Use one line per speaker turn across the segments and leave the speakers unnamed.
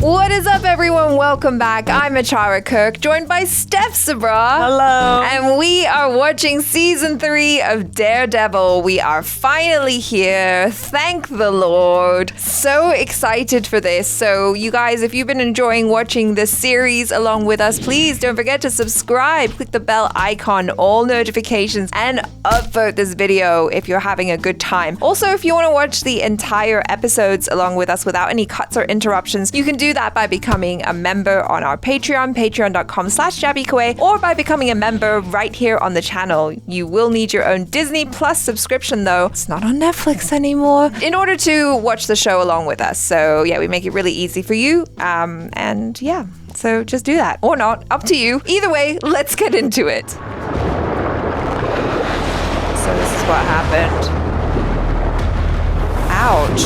What is up, everyone? Welcome back. I'm ACHARA KIRK, joined by STEPH SABRAW.
Hello.
And we are watching season 3 of Daredevil. We are finally here. Thank the Lord. So excited for this. So you guys, if you've been enjoying watching this series along with us, please don't forget to subscribe. Click the bell icon, all notifications, and upvote this video if you're having a good time. Also, if you want to watch the entire episodes along with us without any cuts or interruptions, you can do that by becoming a member on our Patreon, patreon.com/JabbyKawaii, or by becoming a member right here on the channel. You will need your own Disney Plus subscription, though. It's not on Netflix anymore, in order to watch the show along with us. So yeah, we make it really easy for you. And yeah, so just do that. Or not, up to you. Either way, let's get into it. So this is what happened. Ouch.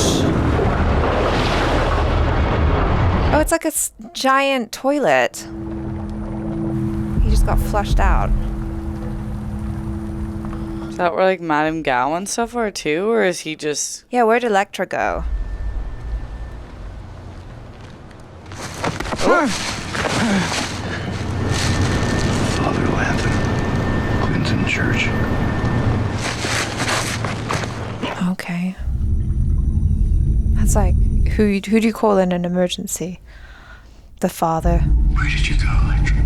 Oh, it's like a giant toilet. He just got flushed out.
Is that where like Madame Gao and stuff are too, or is he just...
Yeah, where'd Elektra go?
Father Lantham, Clinton Church.
Okay. That's like, who do you call in an emergency? The father.
Where did you go, Electra?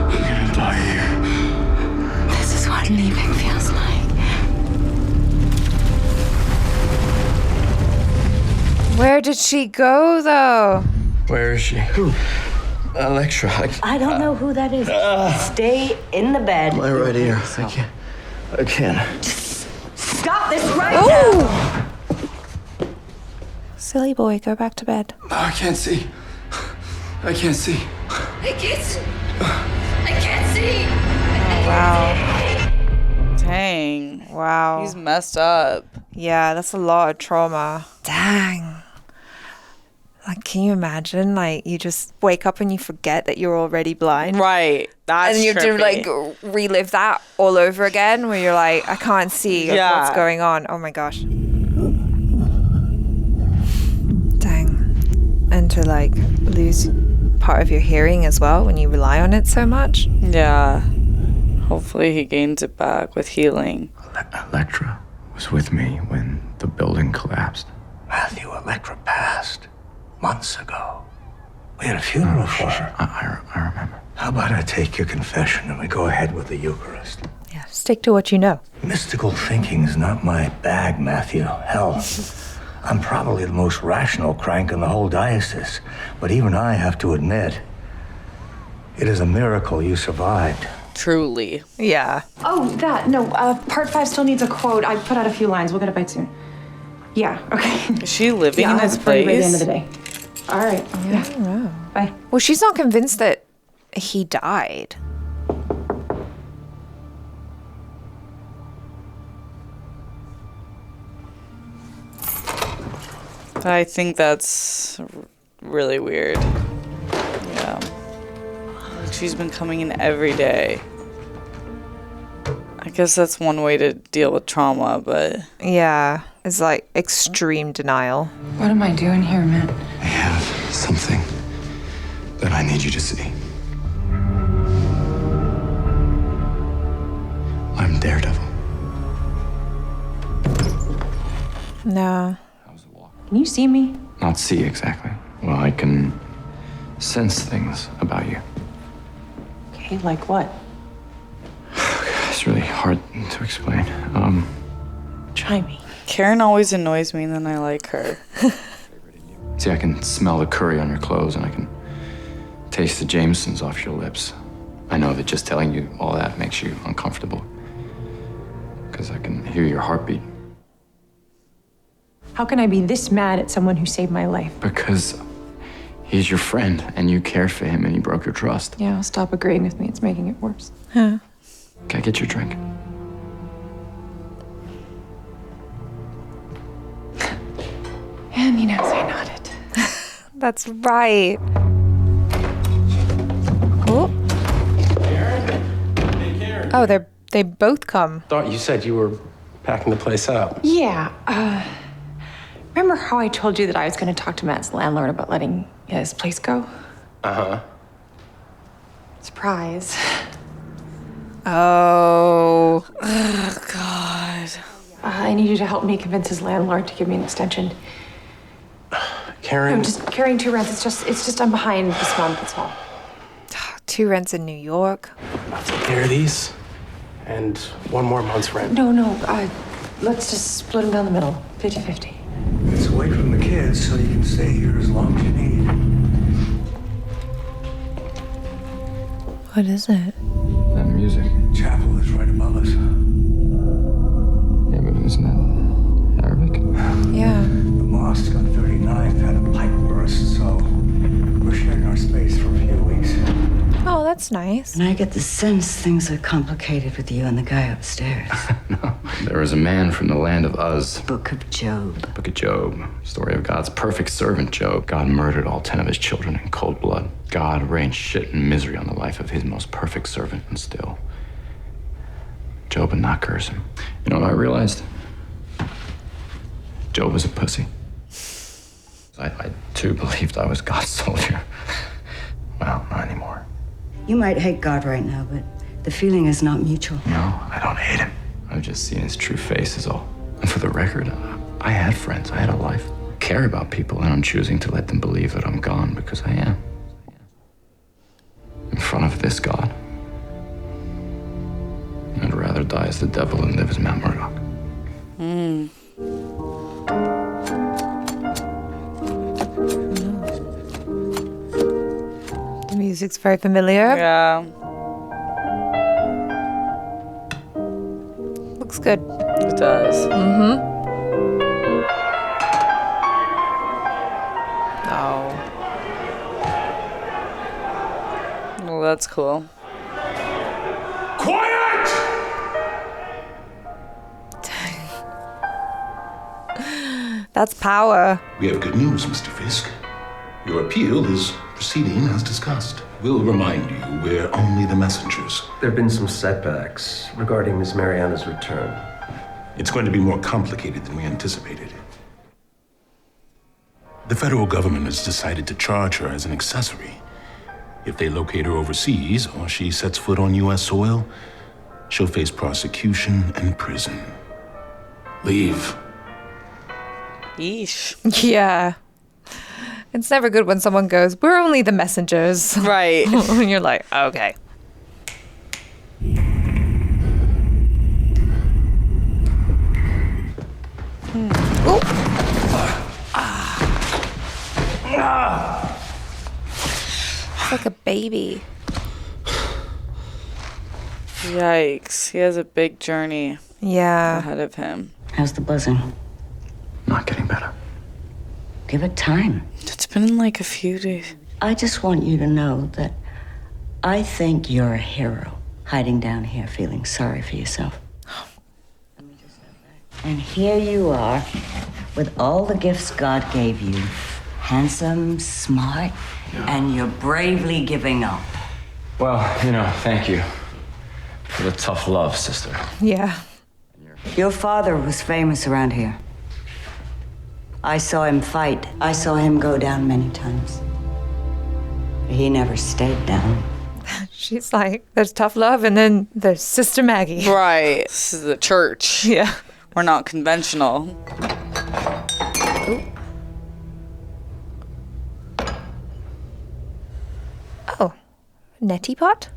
I'm gonna die here.
This is what leaving feels like.
Where did she go, though?
Where is she? Who? Electra.
I don't know who that is. Stay in the bed.
My right ear. I can't.
Stop this right now!
Silly boy, go back to bed.
I can't see. I can't see.
I can't see.
Wow.
Dang.
Wow.
He's messed up.
Yeah, that's a lot of trauma. Dang. Like, can you imagine? Like, you just wake up and you forget that you're already blind.
Right. That's
And you have to, like, relive that all over again where you're like, I can't see what's going on. Oh, my gosh. Dang. And to, like, lose part of your hearing as well when you rely on it so much.
Yeah. Hopefully he gains it back with healing.
Electra was with me when the building collapsed. Matthew, Electra passed months ago. We had a funeral for her. I remember. How about I take your confession and we go ahead with the Eucharist?
Yeah, stick to what you know.
Mystical thinking's not my bag, Matthew. Hell, I'm probably the most rational crank in the whole diocese. But even I have to admit, it is a miracle you survived.
Truly.
Yeah.
Oh, that. No, part 5 still needs a quote. I put out a few lines. We'll get it by soon. Yeah, okay.
Is she living in his
By the
place?
end of the day. All right.
Yeah, I don't know.
Bye.
Well, she's not convinced that he died.
I think that's really weird. Yeah. Like she's been coming in every day. I guess that's one way to deal with trauma, but...
Yeah, it's like extreme denial.
What am I doing here, man?
I have something that I need you to see. I'm Daredevil.
No.
Can you see me?
Not see exactly. Well, I can sense things about you.
Okay, like what?
It's really hard to explain.
Try me.
Karen always annoys me and then I like her.
See, I can smell the curry on your clothes and I can taste the Jamesons off your lips. I know that just telling you all that makes you uncomfortable. Because I can hear your heartbeat.
How can I be this mad at someone who saved my life?
Because he's your friend and you cared for him and he broke your trust.
Yeah, stop agreeing with me. It's making it worse.
Huh.
Can I get your drink?
And he knows I nodded.
That's right. Oh. Oh, they both come.
Thought you said you were packing the place up.
Yeah, Remember how I told you that I was going to talk to Matt's landlord about letting his place go?
Uh-huh.
Surprise.
Oh.
Oh, God.
I need you to help me convince his landlord to give me an extension.
Karen.
I'm just carrying 2 rents. It's just I'm behind this month, that's all.
2 rents in New York.
I'll take care of these. And 1 more month's rent.
No, let's just split them down the middle. 50-50.
It's away from the kids, so you can stay here as long as you need.
What is it?
That music.
Chapel is right above us.
Yeah, but isn't that Arabic?
Yeah.
The mosque on 39th had a pipe burst, so we're sharing our space for a few weeks.
Oh, that's nice.
And I get the sense things are complicated with you and the guy upstairs.
No. There was a man from the land of Uz.
Book of Job.
Book of Job. Story of God's perfect servant, Job. God murdered all 10 of his children in cold blood. God rained shit and misery on the life of his most perfect servant, and still, Job would not curse him. You know what I realized? Job was a pussy. I too believed I was God's soldier. Well, not anymore.
You might hate God right now, but the feeling is not mutual.
No, I don't hate him. I've just seen his true face is all. And for the record, I had friends. I had a life. I care about people, and I'm choosing to let them believe that I'm gone because I am. In front of this God, I'd rather die as the devil than live as Matt Murdock.
The music's very familiar.
Yeah.
Looks good.
It does.
Oh.
Well, that's cool.
Quiet!
That's power.
We have good news, Mr. Fisk. Your appeal is proceeding as discussed. We'll remind you we're only the messengers.
There have been some setbacks regarding Miss Mariana's return.
It's going to be more complicated than we anticipated. The federal government has decided to charge her as an accessory. If they locate her overseas or she sets foot on U.S. soil, she'll face prosecution and prison. Leave.
Yeesh.
Yeah. It's never good when someone goes, we're only the messengers.
Right.
And you're like, okay. It's like a baby.
Yikes. He has a big journey
Yeah.
ahead of him.
How's the buzzing?
Not getting better.
Give it time.
It's been like a few days.
I just want you to know that I think you're a hero, hiding down here feeling sorry for yourself. And here you are, with all the gifts God gave you. Handsome, smart, and you're bravely giving up.
Well, thank you for the tough love, sister.
Yeah.
Your father was famous around here. I saw him fight. I saw him go down many times. He never stayed down.
She's like, there's tough love, and then there's Sister Maggie.
Right. This is the church.
Yeah.
We're not conventional.
Oh, neti pot?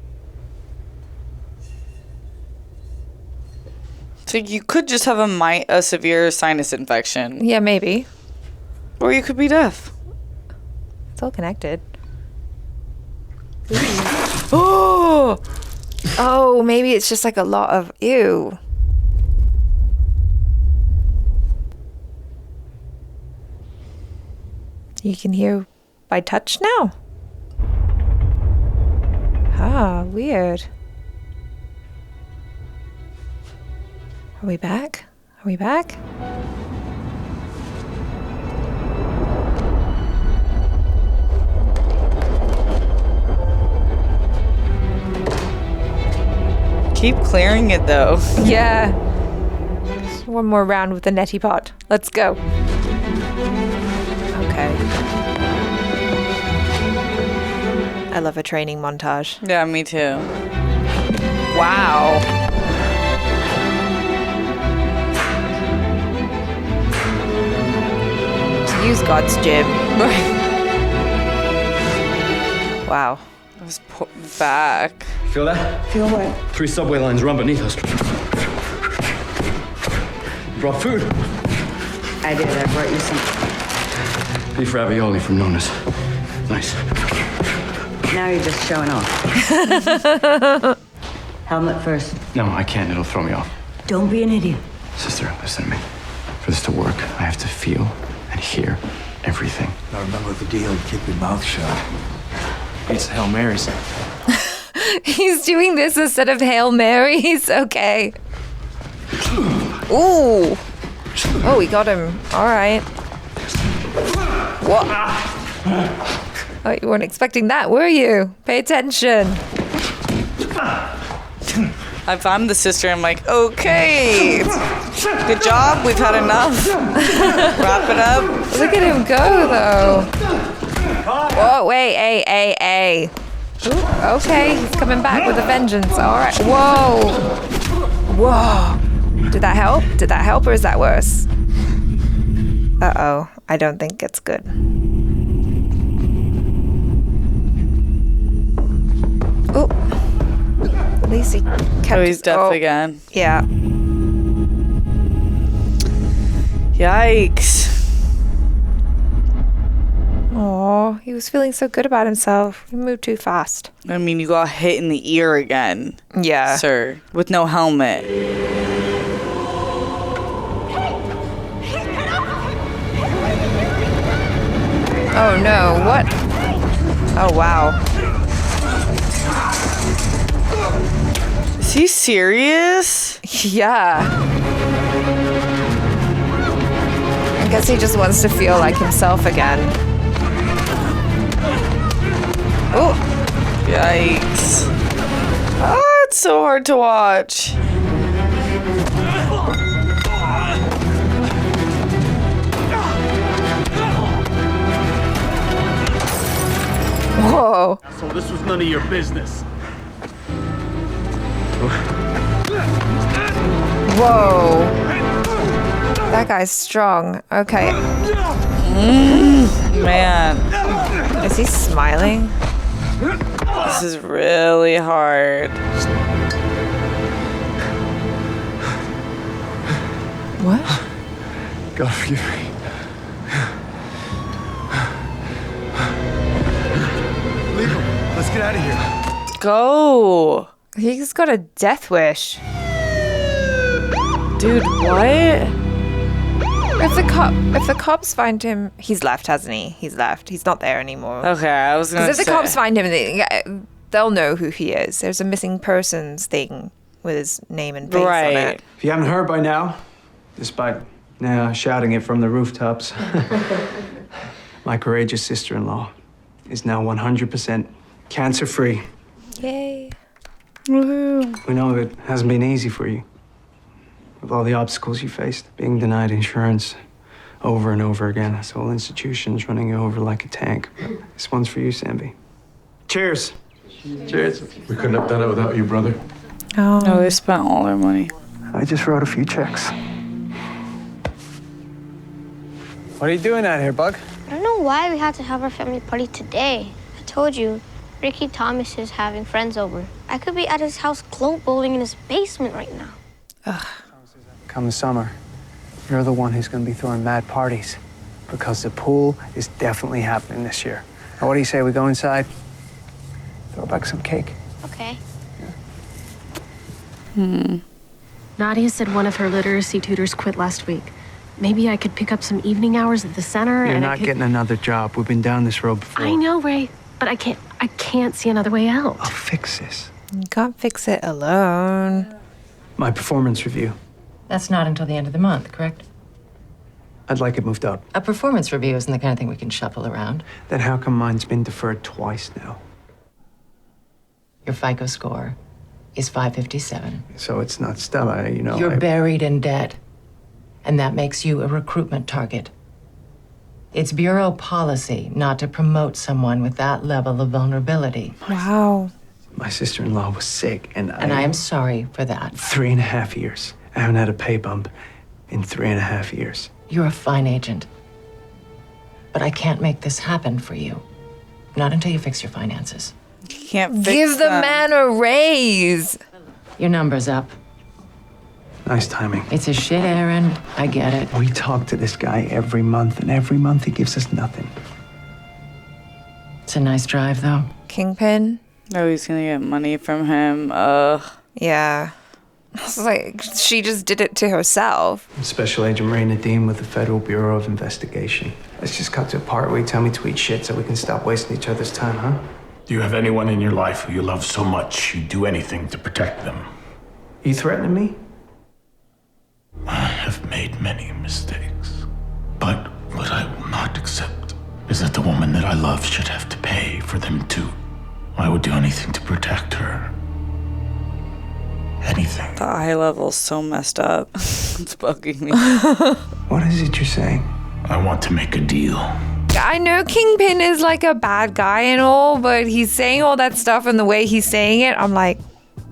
So you could just have a severe sinus infection.
Yeah, maybe.
Or you could be deaf.
It's all connected. Oh! Oh, maybe it's just like a lot of ew. You can hear by touch now. Ah, weird. Are we back? Are we back?
Keep clearing it though.
Yeah. Just one more round with the neti pot. Let's go. I love a training montage.
Yeah, me too.
Wow. To use God's gym. Wow.
I was back.
Feel that?
Feel what?
3 subway lines run beneath us. Brought food.
I did. I brought you some.
Beef ravioli from Nona's. Nice.
Now you're just showing off. Helmet first.
No, I can't. It'll throw me off.
Don't be an idiot.
Sister, listen to me. For this to work, I have to feel and hear everything.
Now remember the deal. Keep your mouth shut.
It's Hail Marys.
He's doing this instead of Hail Marys. Okay. Ooh. Oh, we got him. All right. What? Oh, you weren't expecting that, were you? Pay attention.
If I'm the sister, I'm like, okay, good job. We've had enough. Wrap it up.
Look at him go, though. Whoa, wait, hey. Ooh, okay, he's coming back with a vengeance. All right. Whoa. Did that help? Did that help, or is that worse? Uh-oh. I don't think it's good. Oh. At least he kept
He's deaf again.
Yeah.
Yikes.
Oh, he was feeling so good about himself. He moved too fast.
I mean, you got hit in the ear again.
Yeah.
Sir, with no helmet.
Oh no, what? Oh wow.
Is he serious?
Yeah. I guess he just wants to feel like himself again. Oh.
Yikes. Oh, it's so hard to watch.
Whoa.
So this was none of your business.
Whoa. That guy's strong. Okay.
Man.
Is he smiling?
This is really hard.
What?
God forgive me. Leave him. Let's get out of here.
Go.
He's got a death wish.
Dude, what?
If the cops find him, he's left, hasn't he? He's left. He's not there anymore.
Okay, I was gonna say.
Because if the cops find him, they'll know who he is. There's a missing persons thing with his name and face on it.
If you haven't heard by now, despite shouting it from the rooftops, my courageous sister-in-law is now 100% cancer-free.
Yay.
Woohoo.
We know it hasn't been easy for you. With all the obstacles you faced, being denied insurance over and over again, this whole institution's running you over like a tank. This one's for you, Samby. Cheers. Cheers.
We couldn't have done it without you, brother.
Oh.
No, they spent all their money.
I just wrote a few checks. What are you doing out here, Bug?
I don't know why we had to have our family party today. I told you, Ricky Thomas is having friends over. I could be at his house globe bowling in his basement right now.
Ugh.
Come summer, you're the one who's going to be throwing mad parties because the pool is definitely happening this year. Now, what do you say we go inside, throw back some cake?
Okay.
Nadia said one of her literacy tutors quit last week. Maybe I could pick up some evening hours at the center.
You're not getting another job. We've been down this road before.
I know, Ray, but I can't see another way out.
I'll fix this.
You can't fix it alone.
My performance review.
That's not until the end of the month, correct?
I'd like it moved up.
A performance review isn't the kind of thing we can shuffle around.
Then how come mine's been deferred twice now?
Your FICO score is 557.
So it's not Stella, you know.
You're buried in debt, and that makes you a recruitment target. It's bureau policy not to promote someone with that level of vulnerability.
Wow.
My sister-in-law was sick, and
I am sorry for that.
3.5 years. I haven't had a pay bump in 3.5 years.
You're a fine agent. But I can't make this happen for you. Not until you fix your finances.
You can't fix
Give the
them.
man a raise.
Your number's up.
Nice timing.
It's a shit errand. I get it.
We talk to this guy every month, and every month he gives us nothing.
It's a nice drive, though.
Kingpin?
Oh, he's gonna get money from him.
Yeah. It's like she just did it to herself.
Special Agent Ray Nadeem with the Federal Bureau of Investigation. Let's just cut to a part where you tell me to eat shit so we can stop wasting each other's time, huh?
Do you have anyone in your life who you love so much you'd do anything to protect them?
You threatening me?
I have made many mistakes. But what I will not accept is that the woman that I love should have to pay for them too. I would do anything to protect her. Anything.
The eye level's so messed up. It's bugging me.
What is it you're saying?
I want to make a deal.
I know Kingpin is like a bad guy and all, but he's saying all that stuff and the way he's saying it, I'm like,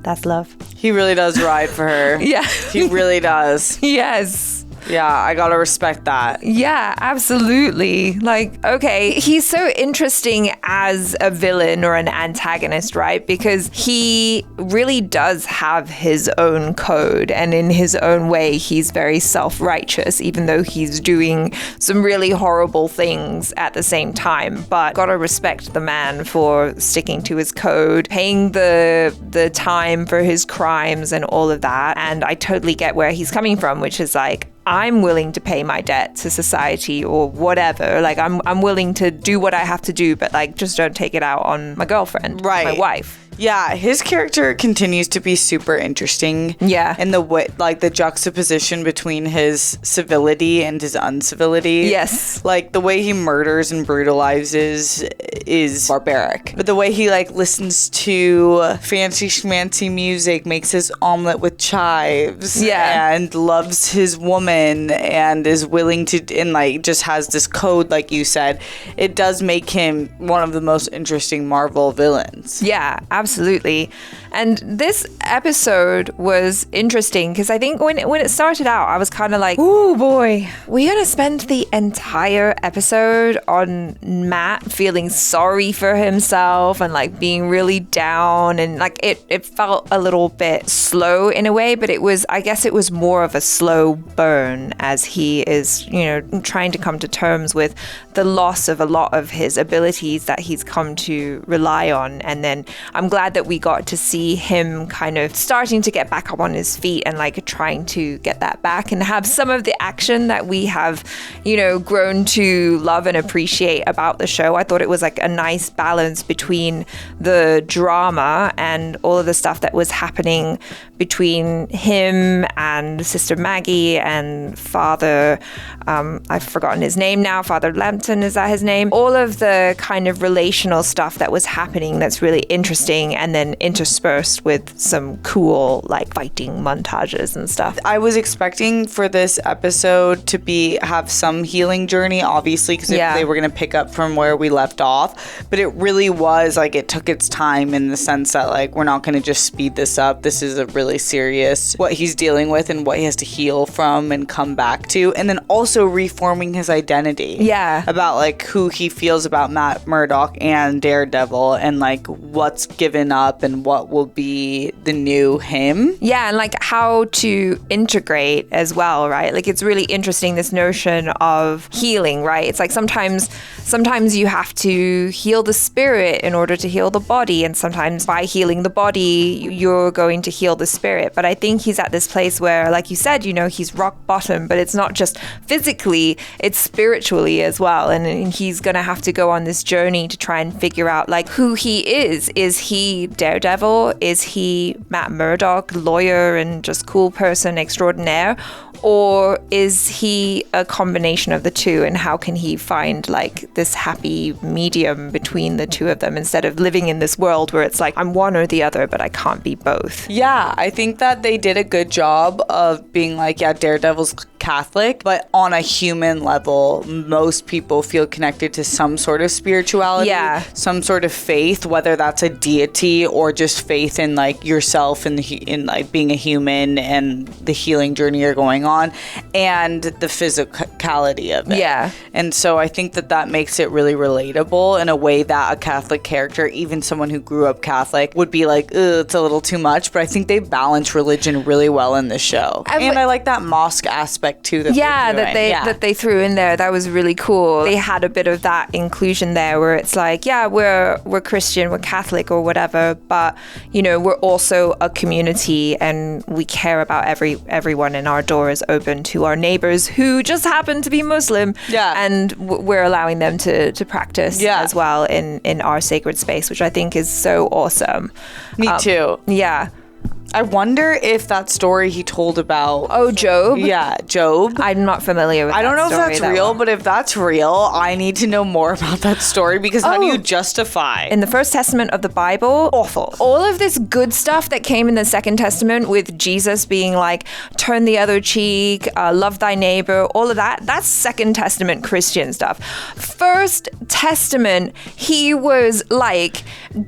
that's love.
He really does ride for her.
Yeah.
He really does.
Yes.
Yeah, I gotta respect that.
Yeah, absolutely. Like, okay, he's so interesting as a villain or an antagonist, right? Because he really does have his own code, and in his own way, he's very self-righteous, even though he's doing some really horrible things at the same time. But gotta respect the man for sticking to his code, paying the time for his crimes and all of that. And I totally get where he's coming from, which is like, I'm willing to pay my debt to society or whatever. Like, I'm willing to do what I have to do, but like, just don't take it out on my girlfriend,
right?
My wife.
Yeah, his character continues to be super interesting.
Yeah.
And the way, like, the juxtaposition between his civility and his uncivility.
Yes.
Like, the way he murders and brutalizes is barbaric. But the way he, like, listens to fancy schmancy music, makes his omelet with chives.
Yeah.
And loves his woman and is willing to, and, like, just has this code, like you said. It does make him one of the most interesting Marvel villains.
Yeah, absolutely. And this episode was interesting because I think when it started out, I was kind of like, oh boy, we're going to spend the entire episode on Matt feeling sorry for himself and like being really down. And like it felt a little bit slow in a way, but I guess it was more of a slow burn as he is, trying to come to terms with the loss of a lot of his abilities that he's come to rely on. And then I'm glad that we got to see him kind of starting to get back up on his feet and like trying to get that back and have some of the action that we have, grown to love and appreciate about the show. I thought it was like a nice balance between the drama and all of the stuff that was happening between him and Sister Maggie and Father, I've forgotten his name now, Father Lampton, is that his name? All of the kind of relational stuff that was happening that's really interesting, and then interspersed with some cool like fighting montages and stuff.
I was expecting for this episode to have some healing journey, obviously, because they were going to pick up from where we left off, but it really was like it took its time in the sense that like we're not going to just speed this up. This is a really serious what he's dealing with and what he has to heal from and come back to, and then also reforming his identity.
Yeah,
about like who he feels about Matt Murdock and Daredevil, and like what's given up and what will be the new him.
Yeah, and like how to integrate as well, right? Like it's really interesting, this notion of healing, right? It's like sometimes you have to heal the spirit in order to heal the body, and sometimes by healing the body you're going to heal the spirit. But I think he's at this place where, like you said, he's rock bottom, but it's not just physically, it's spiritually as well, and he's gonna have to go on this journey to try and figure out like who he is. Is he Daredevil? Is he Matt Murdock, lawyer and just cool person extraordinaire? Or is he a combination of the two, and how can he find like this happy medium between the two of them instead of living in this world where it's like I'm one or the other but I can't be both?
Yeah, I think that they did a good job of being like, yeah, Daredevil's Catholic, but on a human level, most people feel connected to some sort of spirituality, some sort of faith, whether that's a deity or just faith in like yourself and in like being a human and the healing journey you're going on, and the physicality of it.
Yeah.
And so I think that makes it really relatable in a way that a Catholic character, even someone who grew up Catholic, would be like, it's a little too much. But I think they balance religion really well in this show. And I like that mosque aspect too.
That they threw in there. That was really cool. They had a bit of that inclusion there where it's like, yeah, we're Christian, we're Catholic or whatever, but you know, we're also a community and we care about everyone, and our door is open to our neighbors who just happen to be Muslim. Yeah. And we're allowing them to practice as well in our sacred space, which I think is so awesome.
Me too.
Yeah.
I wonder if that story he told about...
Oh, Job?
Yeah, Job.
I'm not familiar with that.
I don't know if that's real, but if that's real, I need to know more about that story, because how do you justify?
In the First Testament of the Bible, awful. All of this good stuff that came in the Second Testament with Jesus being like, turn the other cheek, love thy neighbor, all of that, that's Second Testament Christian stuff. First Testament, he was like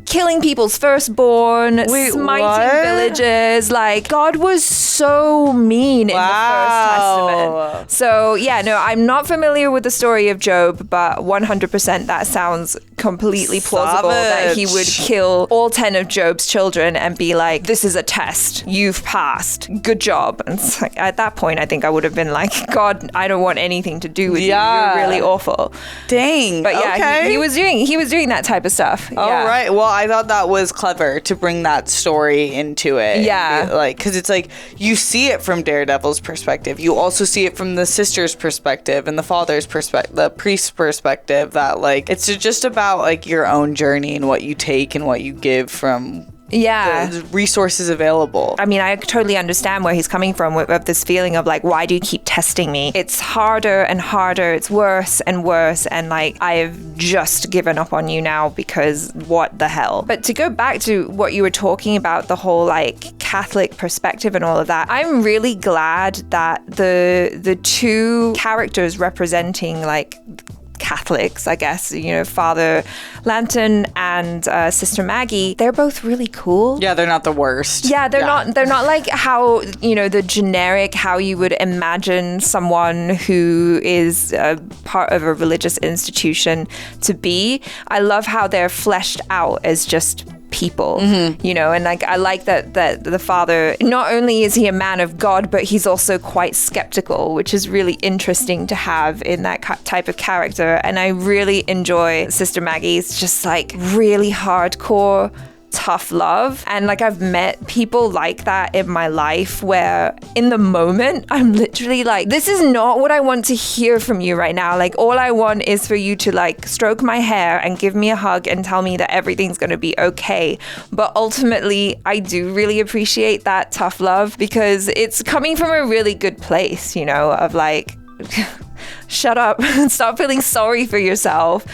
killing people's firstborn, smiting villages. Like, God was so mean in the First Testament. So, yeah, no, I'm not familiar with the story of Job, but 100% that sounds completely plausible that he would kill all 10 of Job's children and be like, this is a test. You've passed. Good job. And it's like, at that point, I think I would have been like, God, I don't want anything to do with you. You're really awful.
Dang.
But yeah, he was doing that type of stuff.
Oh, right. Well, I thought that was clever to bring that story into it.
Yeah.
Like, because it's like, you see it from Daredevil's perspective. You also see it from the sister's perspective and the father's perspective, the priest's perspective, that like, it's just about like your own journey and what you take and what you give from the resources available.
I mean, I totally understand where he's coming from with this feeling of like, why do you keep testing me? It's harder and harder. It's worse and worse. And like, I have just given up on you now because what the hell? But to go back to what you were talking about, the whole like Catholic perspective and all of that, I'm really glad that the two characters representing like Catholics, I guess, you know, Father Lanton and Sister Maggie, they're both really cool.
Yeah, they're not the worst.
Yeah, they're not like how, you know, the generic, how you would imagine someone who is a part of a religious institution to be. I love how they're fleshed out as just people, you know, and like I like that the father, not only is he a man of God, but he's also quite skeptical, which is really interesting to have in that type of character. And I really enjoy Sister Maggie's just like really hardcore tough love. And like, I've met people like that in my life where in the moment I'm literally like, this is not what I want to hear from you right now. Like, all I want is for you to like stroke my hair and give me a hug and tell me that everything's going to be okay. But ultimately, I do really appreciate that tough love because it's coming from a really good place, you know, of like, shut up and stop feeling sorry for yourself.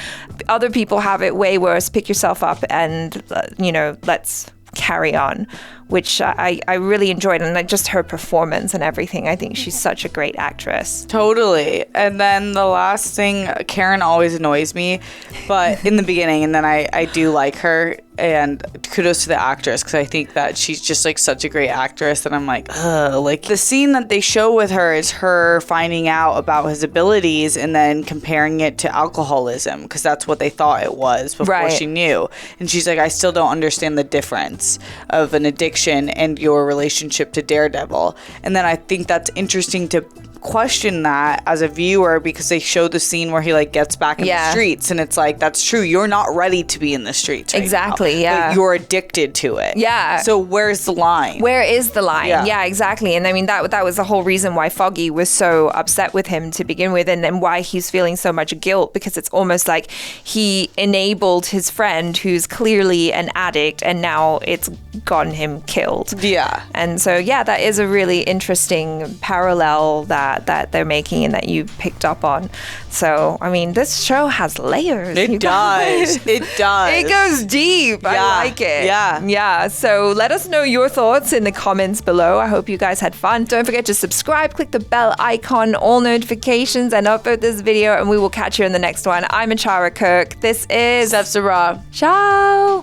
Other people have it way worse. Pick yourself up and, you know, let's carry on, which I really enjoyed. And just her performance and everything. I think she's such a great actress.
Totally. And then the last thing, Karen always annoys me, but in the beginning, and then I do like her. And kudos to the actress, because I think that she's just like such a great actress. And I'm like, ugh. Like, the scene that they show with her is her finding out about his abilities and then comparing it to alcoholism, because that's what they thought it was before she knew. And she's like, I still don't understand the difference of an addiction and your relationship to Daredevil. And then I think that's interesting to question that as a viewer, because they show the scene where he like gets back in the streets, and it's like, that's true, you're not ready to be in the streets right now, but you're addicted to it. So where's the line?
Where is the line? Yeah, exactly. And I mean, that was the whole reason why Foggy was so upset with him to begin with, and then why he's feeling so much guilt, because it's almost like he enabled his friend who's clearly an addict, and now it's gotten him killed. And so that is a really interesting parallel that that they're making and that you picked up on. So, I mean, this show has layers.
It does. It does.
It goes deep. I like it. Yeah. So let us know your thoughts in the comments below. I hope you guys had fun. Don't forget to subscribe, click the bell icon, all notifications, and upvote this video, and we will catch you in the next one. I'm ACHARA KIRK. This is
STEPH.
Ciao.